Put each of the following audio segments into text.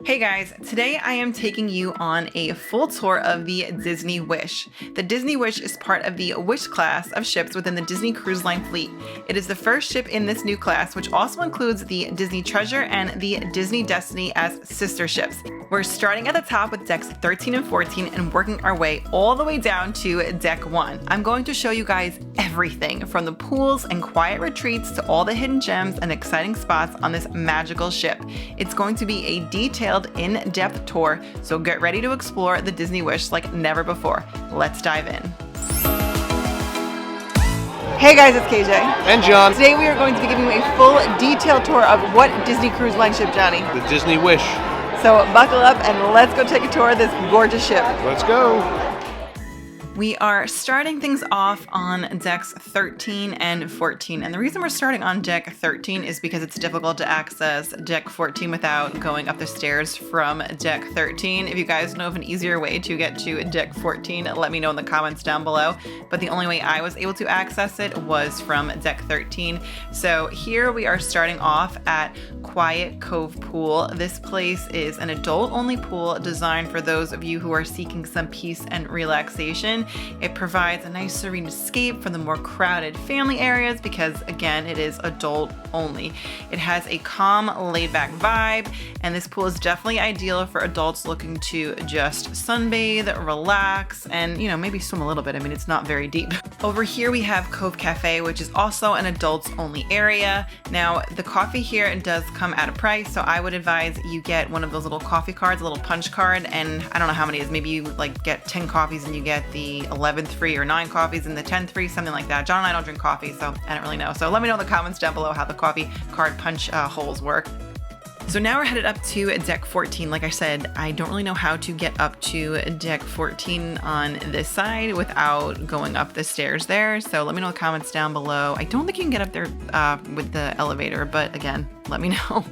Hey guys, today I am taking you on a full tour of the Disney Wish. The Disney Wish is part of the Wish class of ships within the Disney Cruise Line fleet. It is the first ship in this new class, which also includes the Disney Treasure and the Disney Destiny as sister ships. We're starting at the top with decks 13 and 14 and working our way all the way down to deck 1. I'm going to show you guys everything from the pools and quiet retreats to all the hidden gems and exciting spots on this magical ship. It's going to be a detailed, in-depth tour, so get ready to explore the Disney Wish like never before. Let's dive in. Hey guys, it's KJ. And John. Today we are going to be giving you a full detailed tour of what Disney Cruise Line ship, Johnny? The Disney Wish. So buckle up and let's go take a tour of this gorgeous ship. Let's go. We are starting things off on decks 13 and 14. And the reason we're starting on deck 13 is because it's difficult to access deck 14 without going up the stairs from deck 13. If you guys know of an easier way to get to deck 14, let me know in the comments down below. But the only way I was able to access it was from deck 13. So here we are starting off at Quiet Cove Pool. This place is an adult-only pool designed for those of you who are seeking some peace and relaxation. It provides a nice serene escape from the more crowded family areas because, again, it is adult only. It has a calm, laid-back vibe, and this pool is definitely ideal for adults looking to just sunbathe, relax, and, you know, maybe swim a little bit. I mean, it's not very deep. Over here we have Cove Cafe, which is also an adults-only area. Now, the coffee here does come at a price, so I would advise you get one of those little coffee cards, a little punch card, and I don't know how many it is. Maybe you like get 10 coffees and you get the 11th free, or 9 coffees and the 10th free, something like that. John and I don't drink coffee, so I don't really know. So let me know in the comments down below how the coffee card punch holes work. So now we're headed up to deck 14. Like I said, I don't really know how to get up to deck 14 on this side without going up the stairs there. So let me know in the comments down below. I don't think you can get up there with the elevator, but again, let me know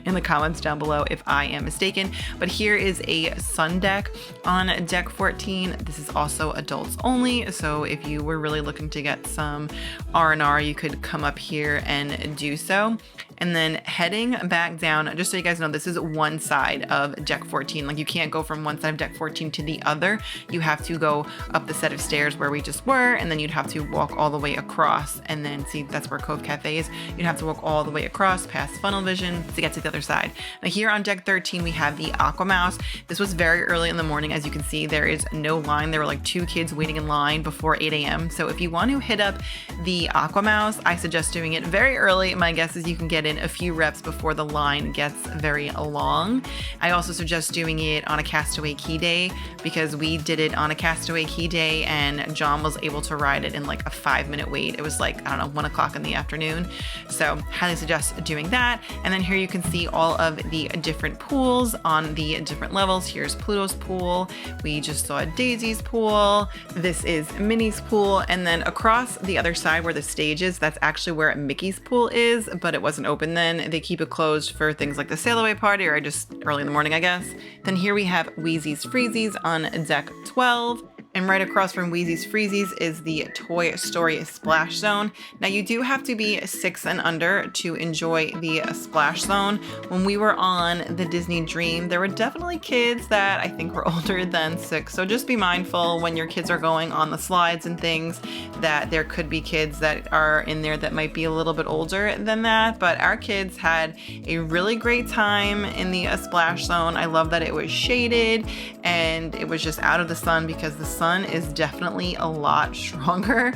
in the comments down below if I am mistaken. But here is a sun deck on deck 14. This is also adults only. So if you were really looking to get some R&R, you could come up here and do so. And then heading back down, just so you guys know, this is one side of deck 14. Like, you can't go from one side of deck 14 to the other. You have to go up the set of stairs where we just were, and then you'd have to walk all the way across, and then see, that's where Cove Cafe is. You'd have to walk all the way across past Funnel Vision to get to the other side. Now here on deck 13, we have the Aqua Mouse. This was very early in the morning. As you can see, there is no line. There were like 2 kids waiting in line before 8 a.m. So if you want to hit up the Aqua Mouse, I suggest doing it very early. My guess is you can get in a few reps before the line gets very long. I also suggest doing it on a Castaway Key Day because we did it on a Castaway Key Day and John was able to ride it in like a 5-minute wait. It was like, I don't know, 1 o'clock in the afternoon. So highly suggest doing that. And then here you can see all of the different pools on the different levels. Here's Pluto's pool. We just saw Daisy's pool. This is Minnie's pool. And then across the other side where the stage is, that's actually where Mickey's pool is, but it wasn't open then. They keep it closed for things like the sail away party or just early in the morning, I guess. Then here we have Wheezy's Freezies on deck 12. And right across from Wheezy's Freezies is the Toy Story Splash Zone. Now you do have to be 6 and under to enjoy the Splash Zone. When we were on the Disney Dream, there were definitely kids that I think were older than 6. So just be mindful when your kids are going on the slides and things that there could be kids that are in there that might be a little bit older than that. But our kids had a really great time in the Splash Zone. I love that it was shaded and it was just out of the sun because the sun is definitely a lot stronger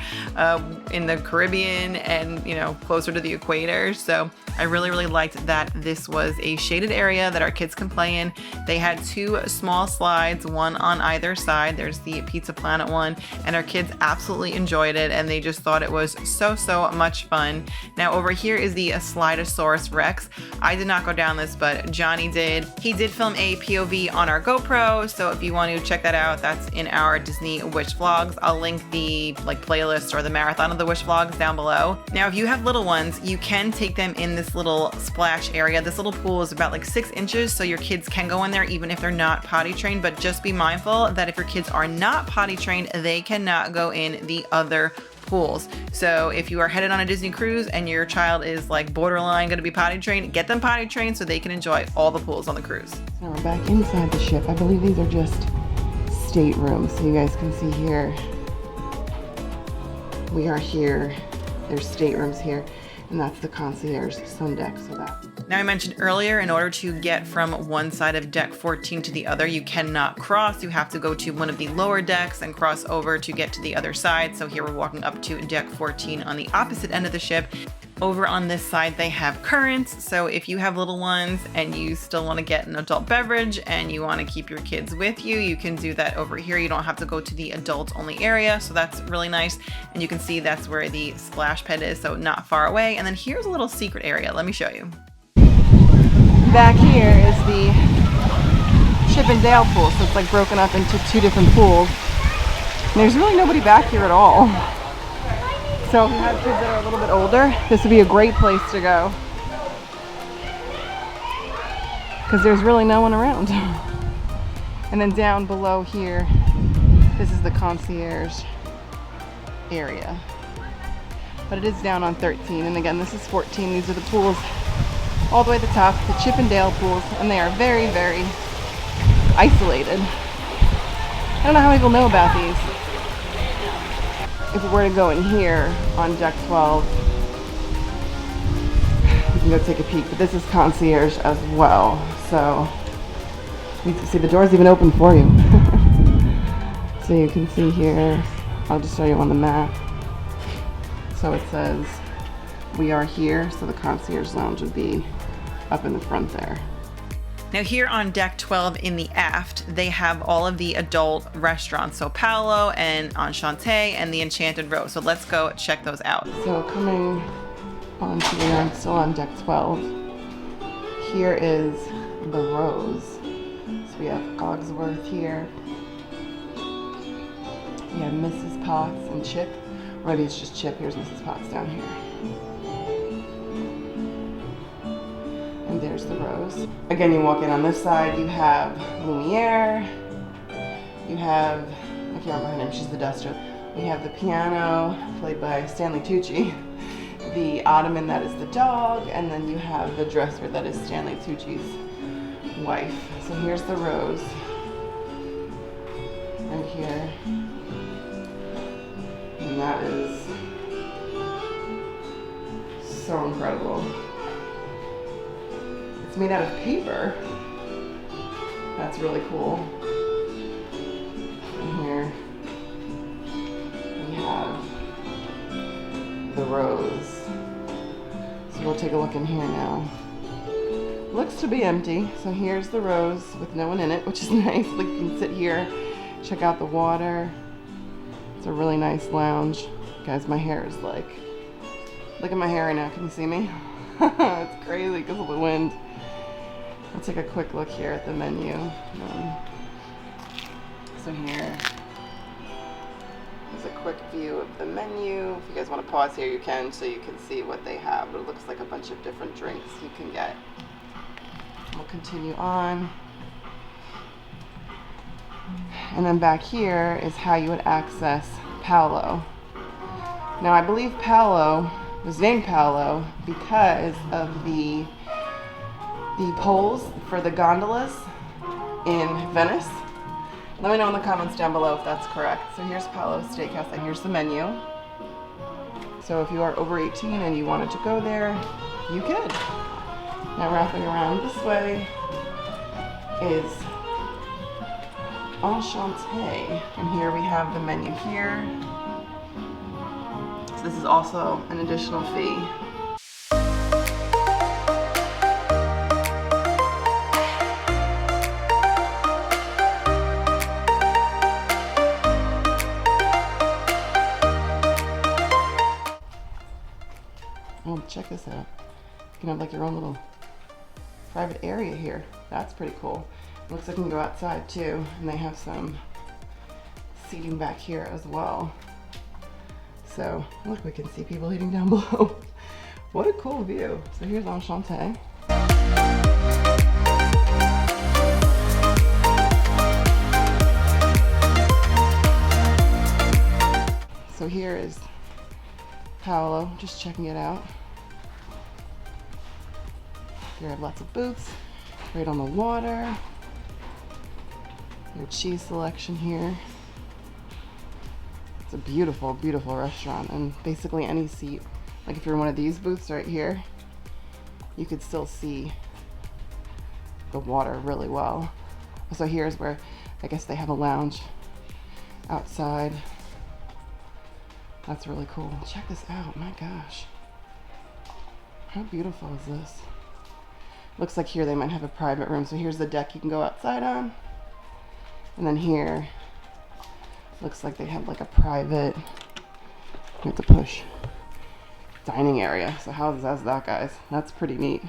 in the Caribbean and, you know, closer to the equator. So I really liked that this was a shaded area that our kids can play in. They had 2 small slides, one on either side. There's the Pizza Planet one, and our kids absolutely enjoyed it and they just thought it was so much fun. Now over here is the Slidosaurus Rex. I did not go down this, but Johnny did. He did film a POV on our GoPro, so if you want to check that out, that's in our Disney Wish vlogs. I'll link the playlist or the marathon of the Wish vlogs down below. Now if you have little ones, you can take them in this little splash area. This little pool is about like 6 inches, so your kids can go in there even if they're not potty trained, but just be mindful that if your kids are not potty trained, they cannot go in the other pools. So if you are headed on a Disney cruise and your child is like borderline going to be potty trained, get them potty trained so they can enjoy all the pools on the cruise. Now we're back inside the ship. I believe these are just staterooms. So you guys can see here, we are here. There's staterooms here, and that's the concierge sun deck. So that. Now, I mentioned earlier, in order to get from one side of deck 14 to the other, you cannot cross. You have to go to one of the lower decks and cross over to get to the other side. So here we're walking up to deck 14 on the opposite end of the ship. Over on this side, they have currents. So if you have little ones and you still want to get an adult beverage and you want to keep your kids with you, you can do that over here. You don't have to go to the adult only area. So that's really nice. And you can see that's where the splash pad is, so not far away. And then here's a little secret area. Let me show you. Back here is the Chip and Dale pool. So it's like broken up into two different pools. And there's really nobody back here at all. So if you have kids that are a little bit older, this would be a great place to go. Because there's really no one around. And then down below here, this is the concierge area. But it is down on 13. And again, this is 14. These are the pools all the way at the top, the Chip and Dale pools. And they are very, very isolated. I don't know how many people know about these. If we were to go in here on deck 12, you can go take a peek, but this is concierge as well. So you can see the door's even open for you. So you can see here, I'll just show you on the map. So it says we are here, so the concierge lounge would be up in the front there. Now here on deck 12 in the aft, they have all of the adult restaurants. So Paolo and Enchante and the Enchanted Rose. So let's go check those out. So coming onto the I'm still on deck 12. Here is the Rose. So we have Cogsworth here. We have Mrs. Potts and Chip. Or maybe it's just Chip. Here's Mrs. Potts down here. And there's the Rose. Again, you walk in on this side, you have Lumiere, you have, I can't remember her name, she's the duster. We have the piano, played by Stanley Tucci, the ottoman that is the dog, and then you have the dresser that is Stanley Tucci's wife. So here's the Rose, right here. And that is so incredible. It's made out of paper. That's really cool. And here we have the Rose. So we'll take a look in here now. Looks to be empty. So here's the Rose with no one in it, which is nice. Like you can sit here, check out the water. It's a really nice lounge. Guys, my hair is like, look at my hair right now. Can you see me? It's crazy because of the wind. Let's take a quick look here at the menu. So here is a quick view of the menu. If you guys want to pause here, you can, so you can see what they have. But it looks like a bunch of different drinks you can get. We'll continue on. And then back here is how you would access Paolo. Now I believe Paolo was named Paolo because of the poles for the gondolas in Venice. Let me know in the comments down below if that's correct. So here's Paolo's Steakhouse and here's the menu. So if you are over 18 and you wanted to go there, you could. Now wrapping around this way is Enchante. And here we have the menu here. So this is also an additional fee. Oh, check this out. You can have like your own little private area here. That's pretty cool. It looks like you can go outside too, and they have some seating back here as well. So look, we can see people eating down below. What a cool view. So here's Enchante. So here is Paolo, just checking it out. They have lots of booths right on the water. Your cheese selection here. It's a beautiful, beautiful restaurant, and basically any seat, like if you're in one of these booths right here, you could still see the water really well. So here's where I guess they have a lounge outside. That's really cool. Check this out, my gosh. How beautiful is this? Looks like here they might have a private room. So here's the deck you can go outside on. And then here, looks like they have like a private, you have to push, dining area. So how's that, guys? That's pretty neat.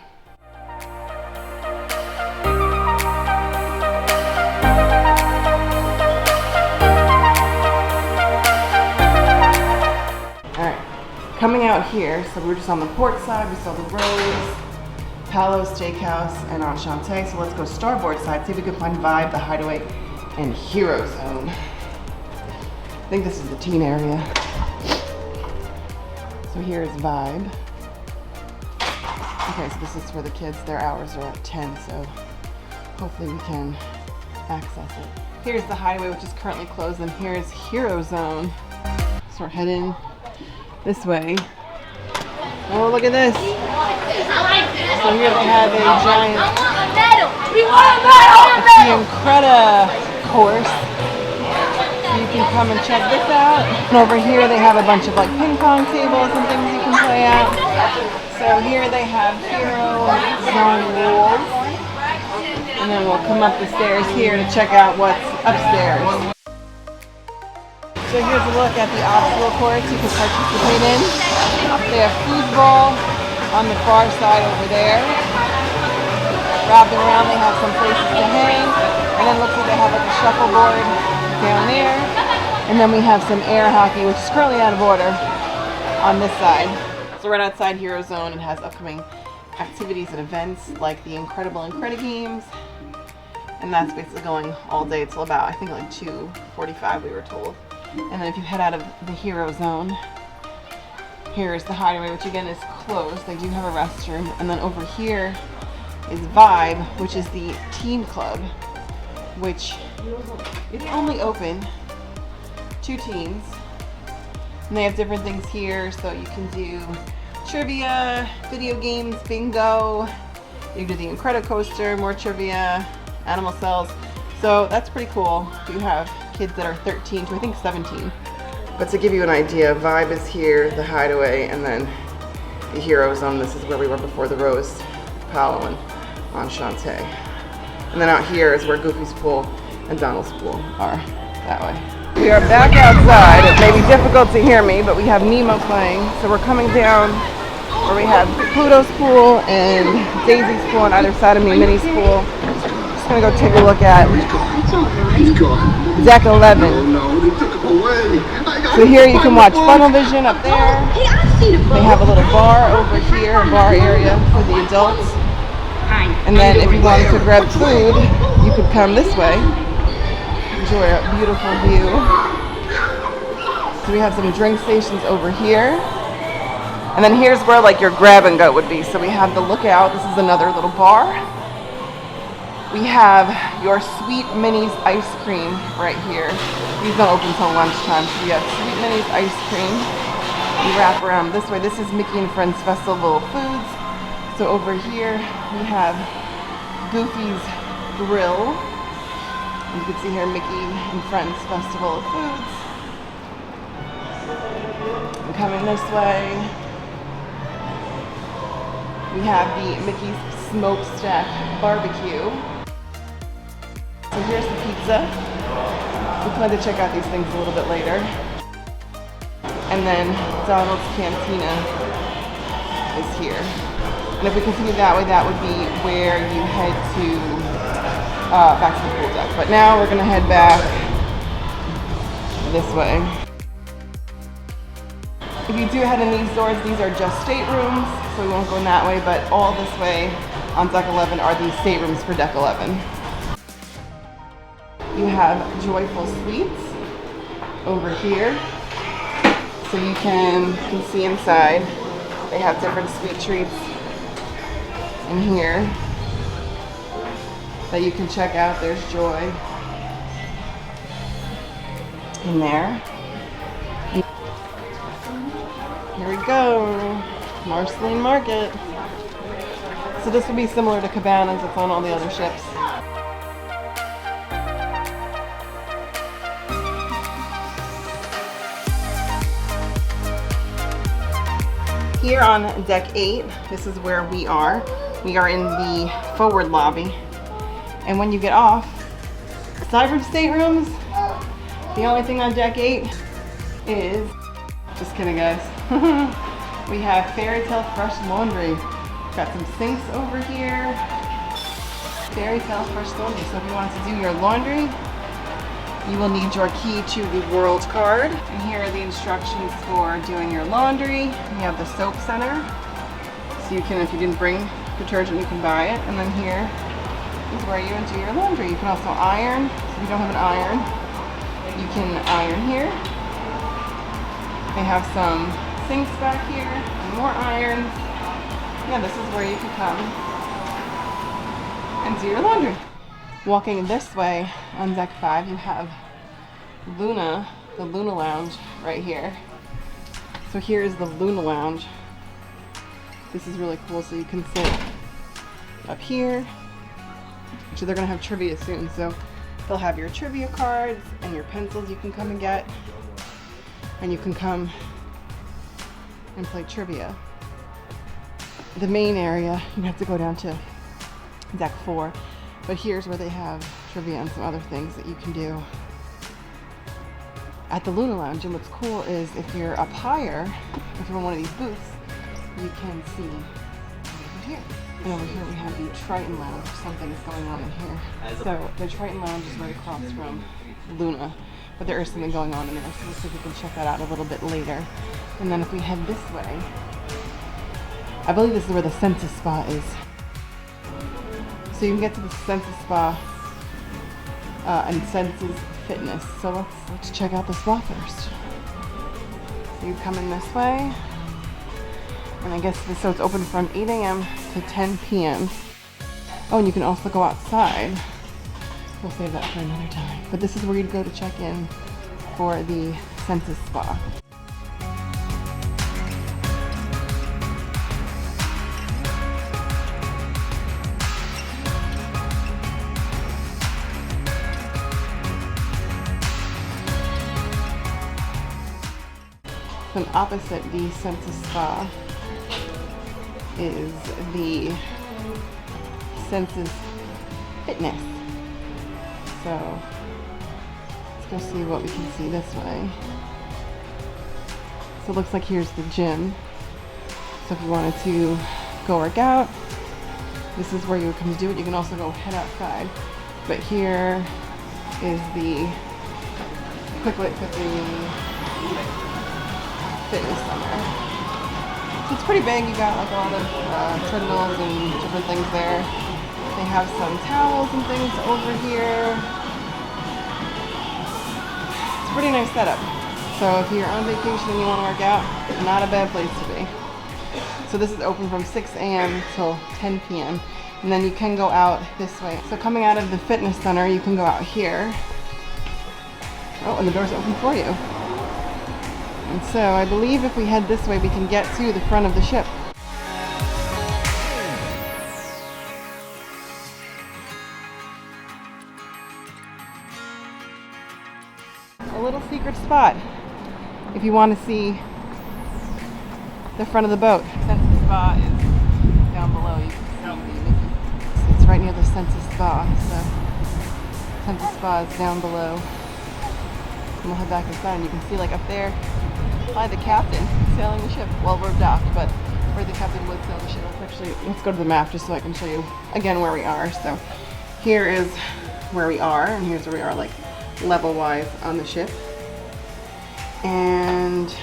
Alright, coming out here, so we were just on the port side, we saw the Rose, Paolo's Steakhouse, and Enchante. So let's go starboard side, see if we can find Vibe, the Hideaway, and Hero Zone. I think this is the teen area. So here's Vibe. Okay, so this is for the kids. Their hours are at 10, so hopefully we can access it. Here's the Hideaway, which is currently closed, and here's Hero Zone. So we're heading this way. Oh, look at this. So here they have a giant Incredible course. You can come and check this out. And over here they have a bunch of like ping pong tables and things you can play at. So here they have Hero Zone rules. And then we'll come up the stairs here to check out what's upstairs. So here's a look at the obstacle course you can participate in. They have foosball on the far side over there. Wrapping around they have some places to hang. And then looks like they have like a shuffleboard down there. And then we have some air hockey, which is currently out of order, on this side. So right outside Hero Zone, it has upcoming activities and events like the Incredible Games. And that's basically going all day till about, I think like 2:45 we were told. And then if you head out of the Hero Zone, here's the Hideaway, which again is closed. They do have a restroom. And then over here is Vibe, which is the teen club, which is only open to teens. And they have different things here, so you can do trivia, video games, bingo. You can do the Incredicoaster, more trivia, animal cells. So that's pretty cool if you have kids that are 13 to I think 17. But to give you an idea, Vibe is here, the Hideaway, and then the Hero Zone. This is where we were before the Rose, Paolo, and Enchante. And then out here is where Goofy's pool and Donald's pool are, that way. We are back outside. It may be difficult to hear me, but we have Nemo playing. So we're coming down where we have Pluto's pool and Daisy's pool on either side of me, Minnie's pool. Just gonna go take a look at Deck 11. So here you can watch Funnel Vision up there. They have a little bar over here, a bar area for the adults. And then if you wanted to grab food, you could come this way. Enjoy a beautiful view. So we have some drink stations over here. And then here's where like your grab and go would be. So we have the Lookout. This is another little bar. We have your Sweet Minis ice cream right here. These don't open until lunchtime. So we have Sweet Minis ice cream. We wrap around this way. This is Mickey and Friends Festival of Foods. So over here we have Goofy's Grill. You can see here Mickey and Friends Festival of Foods. And coming this way, we have the Mickey's Smokestack Barbecue. So here's the pizza. We plan to check out these things a little bit later. And then Donald's Cantina is here. And if we continue that way, that would be where you head to back to the pool deck. But now we're gonna head back this way. If you do head in these doors, these are just staterooms, so we won't go in that way, but all this way on deck 11 are the staterooms for deck 11. You have Joyful Suites over here. So you can see inside. They have different sweet treats in here that you can check out. There's Joy in there. Here we go, Marceline Market. So this would be similar to Cabanas. It's on all the other ships. Here on deck 8, this is where we are. We are in the forward lobby. And when you get off, aside from staterooms, the only thing on deck 8 is, just kidding guys, we have Fairy Tale Fresh Laundry. Got some sinks over here. Fairy Tale Fresh Laundry. So if you want to do your laundry, you will need your key to the world card. And here are the instructions for doing your laundry. You have the soap center. So you can, if you didn't bring detergent, you can buy it. And then here is where you do your laundry. You can also iron. So if you don't have an iron, you can iron here. They have some sinks back here and more irons. Yeah, this is where you can come and do your laundry. Walking this way on deck 5, you have Luna, the Luna Lounge right here. So here is the Luna Lounge. This is really cool, so you can sit up here. Actually, they're gonna have trivia soon, so they'll have your trivia cards and your pencils you can come and get. And you can come and play trivia. The main area, you have to go down to deck 4. But here's where they have trivia and some other things that you can do at the Luna Lounge. And what's cool is if you're up higher, if you're in one of these booths, you can see over here. And over here we have the Triton Lounge. Something is going on in here. So the Triton Lounge is right across from Luna, but there is something going on in there. So let's see if we can check that out a little bit later. And then if we head this way, I believe this is where the Senses Spa is. So you can get to the Senses Spa and Senses Fitness. So let's check out the spa first. So you come in this way, and I guess so it's open from 8 a.m. to 10 p.m. Oh, and you can also go outside. We'll save that for another time. But this is where you'd go to check in for the Senses Spa. Then opposite the Senses Spa is the Senses Fitness. So let's go see what we can see this way. So it looks like here's the gym. So if you wanted to go work out, this is where you would come to do it. You can also go head outside. But here is the Quick Fitness Center. So it's pretty big. You got like a lot of treadmills and different things there. They have some towels and things over here. It's a pretty nice setup. So if you're on vacation and you want to work out, not a bad place to be. So this is open from 6 a.m. till 10 p.m. And then you can go out this way. So coming out of the fitness center, you can go out here. Oh, and the door's open for you. And so I believe if we head this way, we can get to the front of the ship. A little secret spot if you want to see the front of the boat. Senses Spa is down below. You can see it's right near the Senses Spa. So Senses Spa is down below. And we'll head back inside and you can see like up there by the captain sailing the ship. Well, we're docked, but where the captain would sail the ship. Let's go to the map just so I can show you again where we are. So here is where we are, and here's where we are like level-wise on the ship. And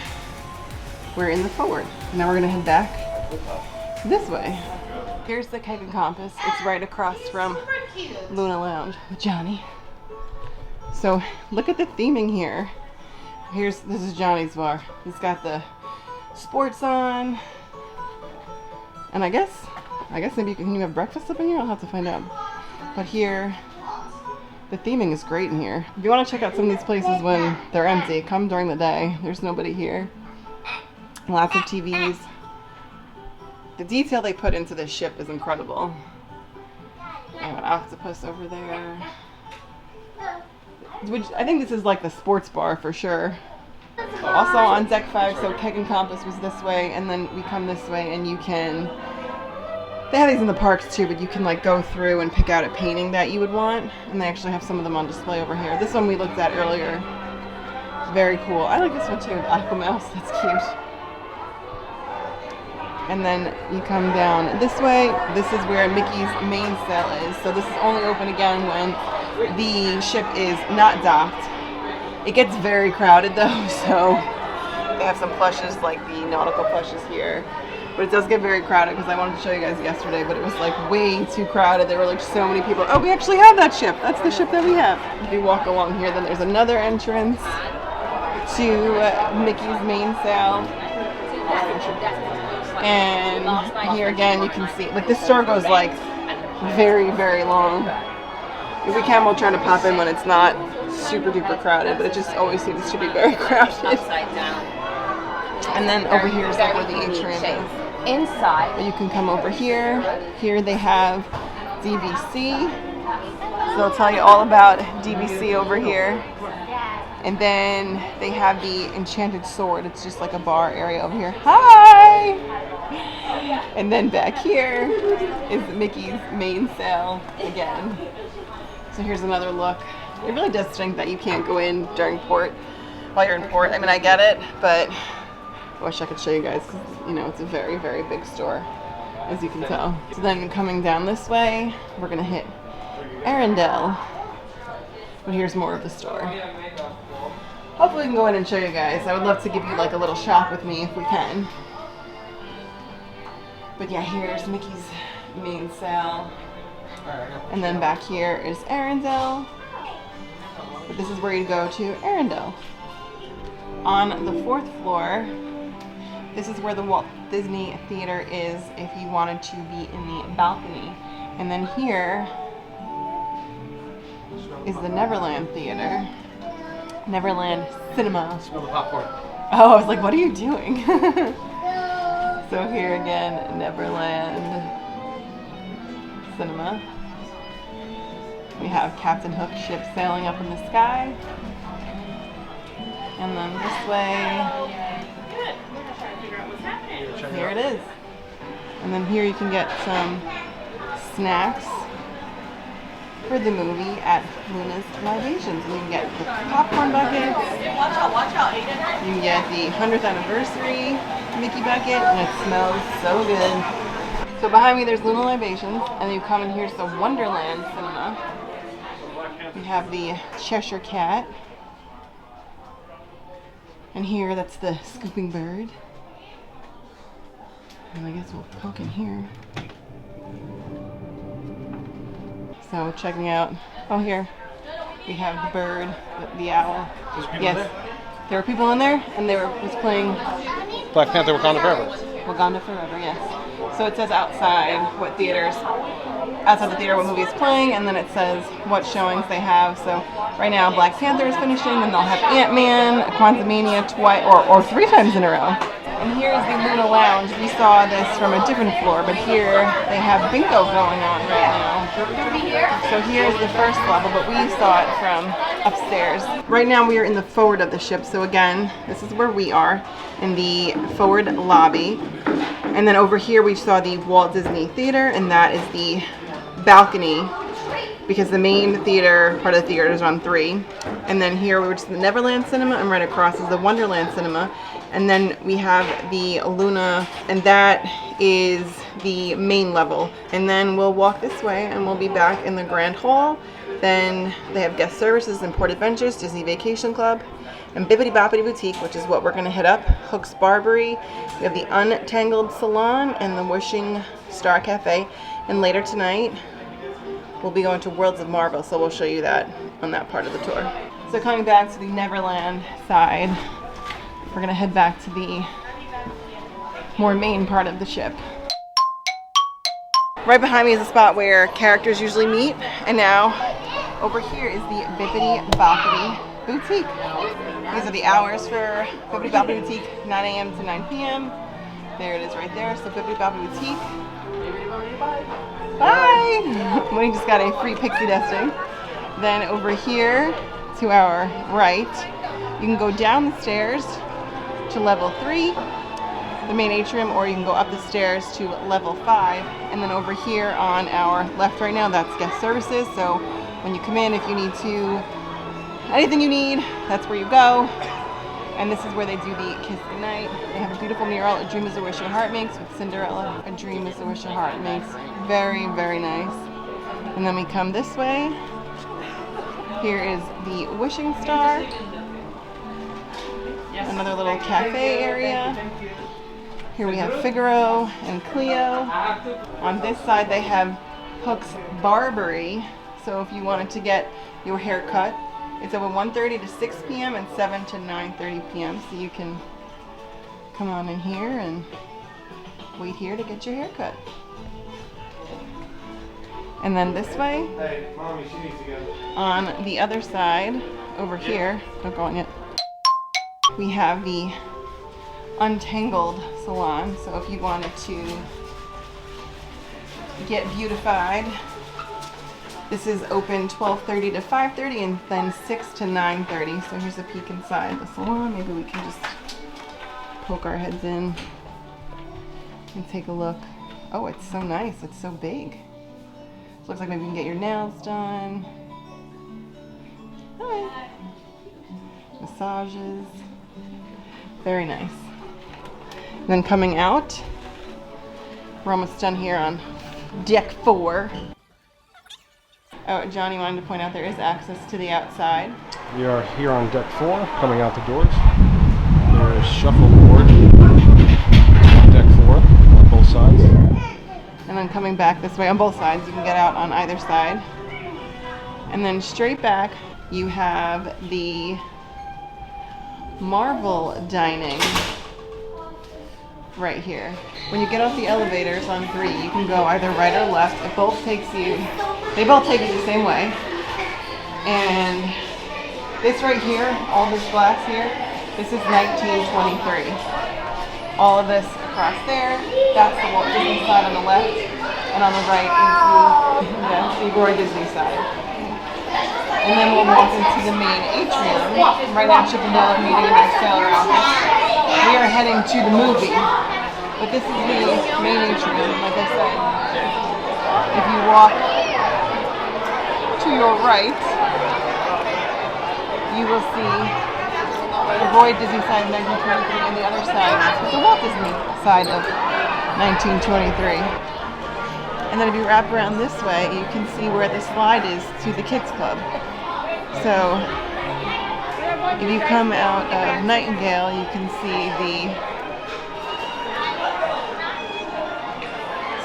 we're in the forward. Now we're gonna head back this way. Here's the Keg and Compass. It's right across from Luna Lounge with Johnny. So look at the theming here. This is Johnny's bar. He's got the sports on. And I guess maybe can you have breakfast up in here? I'll have to find out. But here, the theming is great in here. If you want to check out some of these places when they're empty, come during the day. There's nobody here. Lots of TVs. The detail they put into this ship is incredible. I have an octopus over there. Which I think this is like the sports bar for sure. Also on deck 5, so Keg and Compass was this way, and then we come this way, and you can. They have these in the parks too, but you can like go through and pick out a painting that you would want, and they actually have some of them on display over here. This one we looked at earlier. Very cool. I like this one too, Aqua Mouse. That's cute. And then you come down this way. This is where Mickey's mainsail is. So this is only open again when the ship is not docked. It gets very crowded though, so they have some plushes like the nautical plushes here. But it does get very crowded because I wanted to show you guys yesterday, but it was like way too crowded. There were like so many people. Oh, we actually have that ship. That's the ship that we have. If you walk along here, then there's another entrance to Mickey's mainsail. And here again, you can see, like this store goes like very, very long. If we can, we'll try to pop in when it's not super duper crowded, but it just always seems to be very crowded. And then over here is like where the atrium is. Inside. But you can come over here. Here they have DVC. So they'll tell you all about DVC over here. And then they have the Enchanted Sword. It's just like a bar area over here. Hi! And then back here is Mickey's mainsail again. So here's another look. It really does stink that you can't go in during port, while you're in port. I mean, I get it, but I wish I could show you guys because, you know, it's a very, very big store, as you can tell. So then coming down this way, we're going to hit Arendelle. But here's more of the store. Hopefully we can go in and show you guys. I would love to give you like a little shop with me if we can. But yeah, here's Mickey's mainsail. And then back here is Arendelle. But this is where you go to Arendelle. On the 4th floor, this is where the Walt Disney Theater is if you wanted to be in the balcony. And then here is the Neverland Theater. Neverland Cinema. Smell the popcorn. Oh, I was like, what are you doing? So here again, Neverland Cinema. We have Captain Hook's ship sailing up in the sky. And then this way, here it is. And then here you can get some snacks for the movie at Luna's Libations. And you can get the popcorn buckets. You can get the 100th anniversary Mickey bucket, and it smells so good. So behind me there's Luna Libations, and you come in here to the Wonderland Cinema. We have the Cheshire Cat. And here, that's the Scooping Bird. And I guess we'll poke in here. So checking out, oh here, we have the bird, the owl. Yes, there were people in there, and they was playing Black Panther Wakanda Forever. Wakanda Forever, yes. So it says outside what theaters, outside the theater what movie is playing, and then it says what showings they have. So right now Black Panther is finishing, and they'll have Ant-Man, Quantumania twice, or 3 times in a row. And here is the Luna Lounge. We saw this from a different floor, but here they have bingo going on right now. So here's the first level, but we saw it from upstairs. Right now we are in the forward of the ship, so again, this is where we are, in the forward lobby. And then over here we saw the Walt Disney Theater, and that is the balcony, because the main theater, part of the theater, is on 3. And then here we were just the Neverland Cinema, and right across is the Wonderland Cinema. And then we have the Luna, and that is the main level. And then we'll walk this way, and we'll be back in the Grand Hall. Then they have guest services and Port Adventures, Disney Vacation Club, and Bibbidi Boppidi Boutique, which is what we're going to hit up. Hook's Barbary. We have the Untangled Salon and the Wishing Star Cafe. And later tonight, we'll be going to Worlds of Marvel, so we'll show you that on that part of the tour. So coming back to the Neverland side, we're gonna head back to the more main part of the ship. Right behind me is a spot where characters usually meet, and now over here is the Bippity Boppity Boutique. These are the hours for Bippity Boppity Boutique, 9 a.m. to 9 p.m. There it is right there, so Bippity Boppity Boutique. Bye! Winnie just got a free pixie dusting. Then over here to our right, you can go down the stairs to level 3, the main atrium, or you can go up the stairs to level 5. And then over here on our left right now, that's guest services. So when you come in, if you need anything you need, that's where you go. And this is where they do the Kiss Goodnight. They have a beautiful mural, A Dream is a Wish Your Heart Makes, with Cinderella, A Dream is a Wish Your Heart Makes. Very, very nice. And then we come this way. Here is the Wishing Star. Another little cafe area. Here we have Figaro and Cleo. On this side they have Hook's Barbery. So if you wanted to get your hair cut, it's open 1:30 to 6 p.m. and 7 to 9:30 p.m. So you can come on in here and wait here to get your hair cut. And then this way, Hey, Mommy, she needs to go. on the other side, over here, don't go on yet, we have the Untangled Salon. So if you wanted to get beautified, this is open 12:30 to 5:30 and then 6 to 9:30. So here's a peek inside the salon. Maybe we can just poke our heads in and take a look. Oh, it's so nice. It's so big. So looks like maybe you can get your nails done. Hi. Massages. Very nice. And then coming out, we're almost done here on deck 4. Oh, Johnny wanted to point out there is access to the outside. We are here on deck 4, coming out the doors. There is shuffleboard on deck 4 on both sides. And then coming back this way on both sides, you can get out on either side. And then straight back, you have the Marvel dining right here. When you get off the elevators on 3, you can go either right or left. They both take you the same way. And this right here, all this glass here, this is 1923. All of this across there, that's the Walt Disney side on the left, and on the right is the Roy Disney side. And then we'll walk into the main atrium. Right now, Chip and Dale are meeting in their sailor office. We are heading to the movie, but this is the main atrium, like I said. If you walk to your right, you will see the Roy Disney side of 1923, and the other side is the Walt Disney side of 1923. And then if you wrap around this way, you can see where the slide is to the kids club. So if you come out of Nightingale, you can see the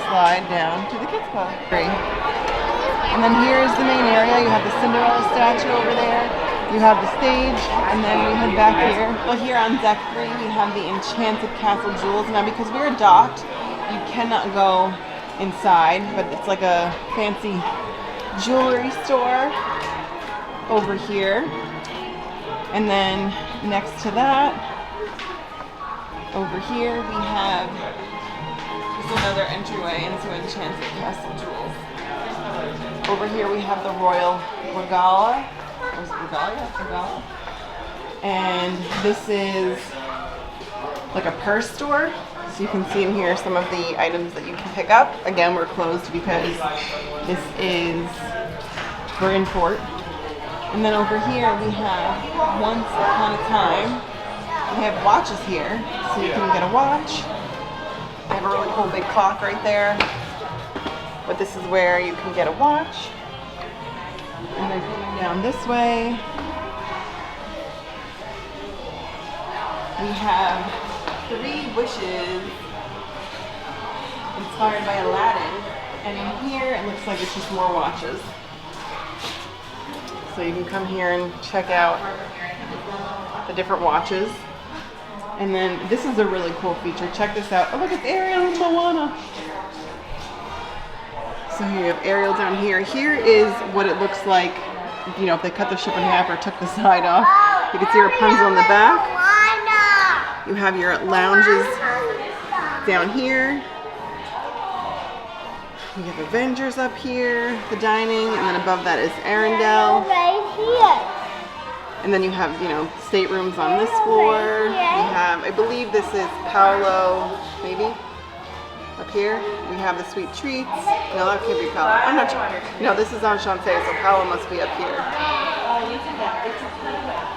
slide down to the kids club. And then here is the main area. You have the Cinderella statue over there. You have the stage, and then we head back here. Well, here on deck 3, we have the Enchanted Castle Jewels. Now, because we're docked, you cannot go inside, but it's like a fancy jewelry store over here. And then next to that, over here, we have just another entryway into Enchanted Castle Jewels. Over here, we have the Royal Regala. Or is it Regalia? Regala. And this is like a purse store. So you can see in here some of the items that you can pick up. Again, we're closed because we're in port. And then over here we have Once Upon a Time. We have watches here, so you can get a watch. They have a really cool big clock right there. But this is where you can get a watch. And then coming down this way, we have 3 wishes inspired by Aladdin. And in here, it looks like it's just more watches. So you can come here and check out the different watches. And then this is a really cool feature. Check this out. Oh, look, it's Ariel and Moana. So here you have Ariel down here. Here is what it looks like, you know, if they cut the ship in half or took the side off. You can see Rapunzel in the back. You have your lounges down here. You have Avengers up here, the dining, and then above that is Arendelle. And then you have, you know, staterooms on this floor. You have, I believe this is Paolo, maybe, up here. We have the sweet treats. No, that can't be Paolo. I'm not sure. No, this is Enchante, so Paolo must be up here.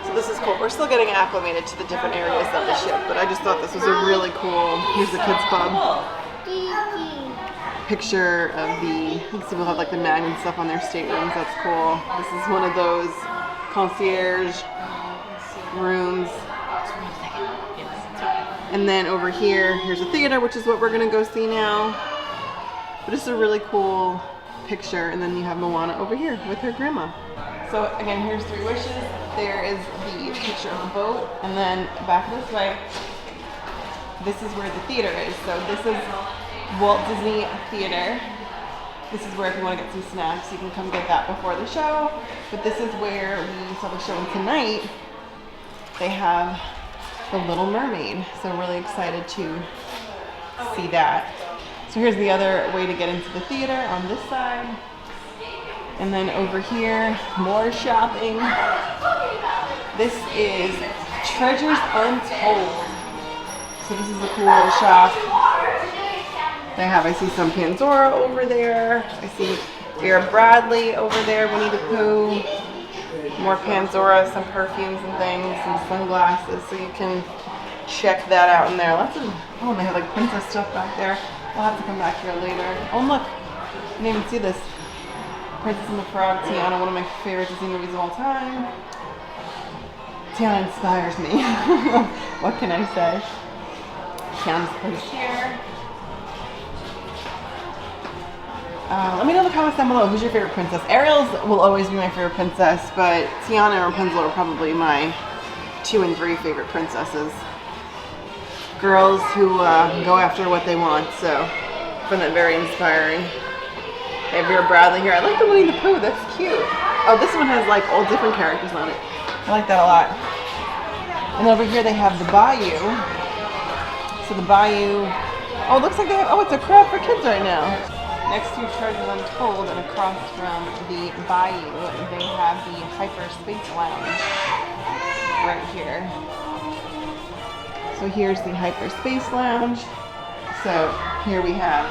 So this is cool. We're still getting acclimated to the different areas of the ship, but I just thought this was a really cool, here's the kids club. Picture of the, you can see we'll have like the magnet stuff on their staterooms. That's cool. This is one of those concierge rooms. And then over here, here's a theater, which is what we're gonna go see now. But it's a really cool picture. And then you have Moana over here with her grandma. So again, here's Three Wishes. There is the picture of the boat. And then back this way, this is where the theater is. So this is Walt Disney Theater. This is where if you want to get some snacks, you can come get that before the show. But this is where we saw the show, and tonight they have The Little Mermaid. So I'm really excited to see that. So here's the other way to get into the theater on this side. And then over here, more shopping. This is Treasures Untold. So this is a cool little shop. They have, I see some Pandora over there. I see Vera Bradley over there, Winnie the Pooh. More Pandora, some perfumes and things, some sunglasses. So you can check that out in there. Lots of, oh, and they have like princess stuff back there. I'll have to come back here later. Oh, and look, I didn't even see this. Princess and the Frog, Tiana, one of my favorite Disney movies of all time. Tiana inspires me. What can I say? Tiana's placed here. Let me know in the comments down below, who's your favorite princess? Ariel's will always be my favorite princess, but Tiana and Rapunzel are probably my 2 and 3 favorite princesses. Girls who go after what they want, so I find that very inspiring. They have Vera Bradley here. I like the Winnie the Pooh, that's cute. Oh, this one has like all different characters on it. I like that a lot. And over here they have the Bayou. So the Bayou, oh, it looks like they have, oh, it's a crowd for kids right now. Next to Treasures Untold and across from the Bayou, they have the Hyperspace Lounge right here. So here's the Hyperspace Lounge. So here we have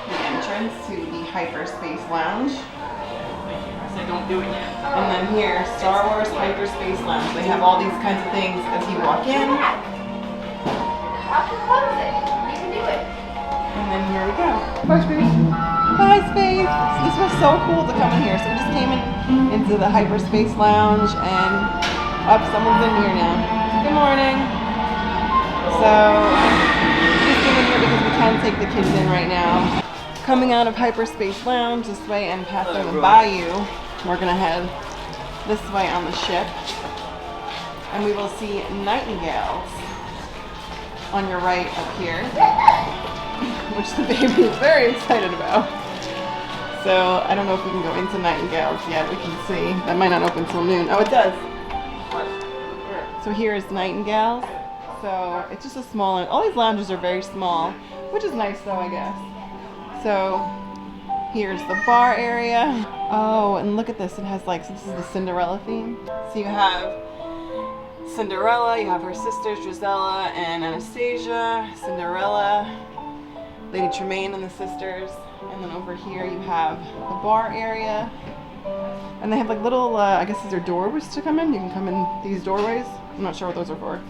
the entrance to the Hyperspace Lounge. So don't do it yet. And then here, Star Wars Hyperspace Lounge. They have all these kinds of things as you walk in. And then here we go. Bye, Space. Bye, Space. This was so cool to come in here. So we just came into the Hyperspace Lounge and up, someone's in here now. Good morning. So we just came in here because we can take the kids in right now. Coming out of Hyperspace Lounge this way and past the Bayou, we're gonna head this way on the ship. And we will see nightingales on your right up here, which the baby is very excited about. So I don't know if we can go into nightingales yet. We can see. That might not open till noon. Oh, it does. So here is nightingales. So it's just a small, all these lounges are very small, which is nice though, I guess. So here's the bar area. Oh, and look at this. It has like, so this is the Cinderella theme. So you have Cinderella, you have her sisters, Drizella and Anastasia, Cinderella, Lady Tremaine and the sisters, and then over here you have the bar area. And they have like little, I guess these are doorways to come in. You can come in these doorways. I'm not sure what those are for.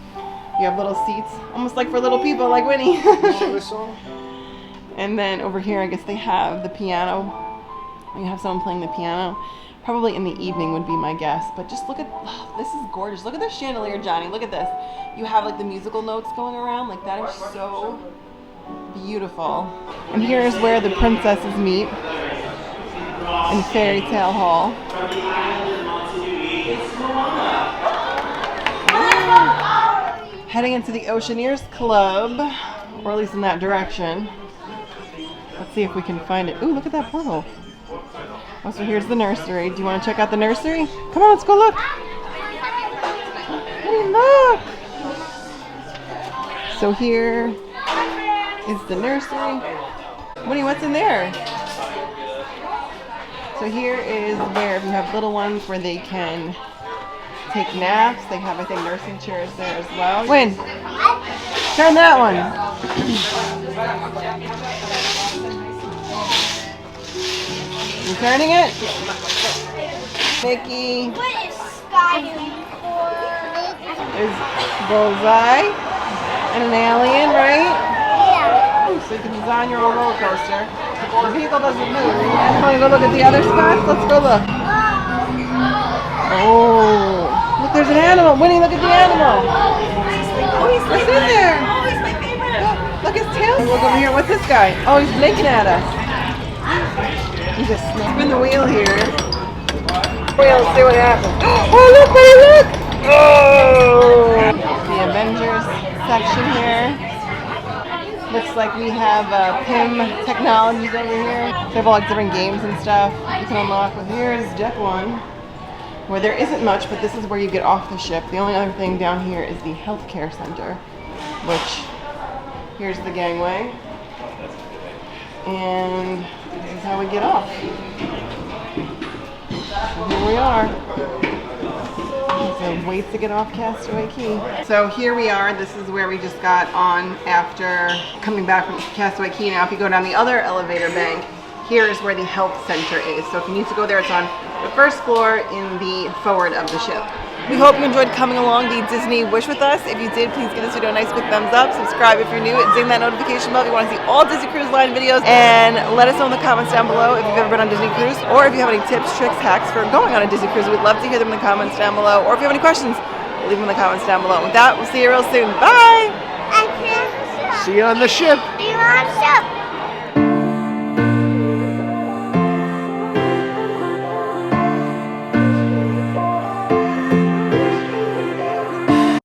You have little seats, almost like for little people, like Winnie. And then over here, I guess they have the piano. You have someone playing the piano. Probably in the evening would be my guess. But just look at, oh, this is gorgeous. Look at this chandelier, Johnny. Look at this. You have like the musical notes going around. Like that is so Beautiful. And here's where the princesses meet in Fairy Tale Hall. Heading into the Oceaneers Club, or at least in that direction. Let's see if we can find it. Ooh, look at that portal. Oh, so here's the nursery. Do you want to check out the nursery? Come on, let's go look. Hey, look. So here is the nursery. Winnie, what's in there? So here is where if you have little ones where they can take naps. They have, I think, nursing chairs there as well. Win, turn that one. You turning it? Mickey. What is Sky doing for? There's Bullseye and an alien, right? Yeah. Oh, so you can design your own roller coaster. The vehicle doesn't move. Want to go look at the other spots? Let's go look. Oh, look, there's an animal. Winnie, look at the animal. What's in there? Oh, he's my favorite. Look, his tail. Look over here. What's this guy? Oh, he's blinking at us. He's just spin the wheel here. Wheel, see what happens. Oh, look, buddy, look! Oh! The Avengers section here. Looks like we have PIM technologies over here. They have all like different games and stuff you can unlock. But here's deck 1, where there isn't much, but this is where you get off the ship. The only other thing down here is the healthcare center, which here's the gangway. And this is how we get off. So here we are. So wait to get off Castaway Cay. So here we are. This is where we just got on after coming back from Castaway Cay. Now if you go down the other elevator bank, here is where the health center is. So if you need to go there, it's on the first floor in the forward of the ship. We hope you enjoyed coming along the Disney Wish with us. If you did, please give this video a nice big thumbs up. Subscribe if you're new and ding that notification bell if you want to see all Disney Cruise Line videos. And let us know in the comments down below if you've ever been on Disney Cruise, or if you have any tips, tricks, hacks for going on a Disney Cruise. We'd love to hear them in the comments down below. Or if you have any questions, leave them in the comments down below. With that, we'll see you real soon. Bye! I can't. See you on the ship. Do you want to?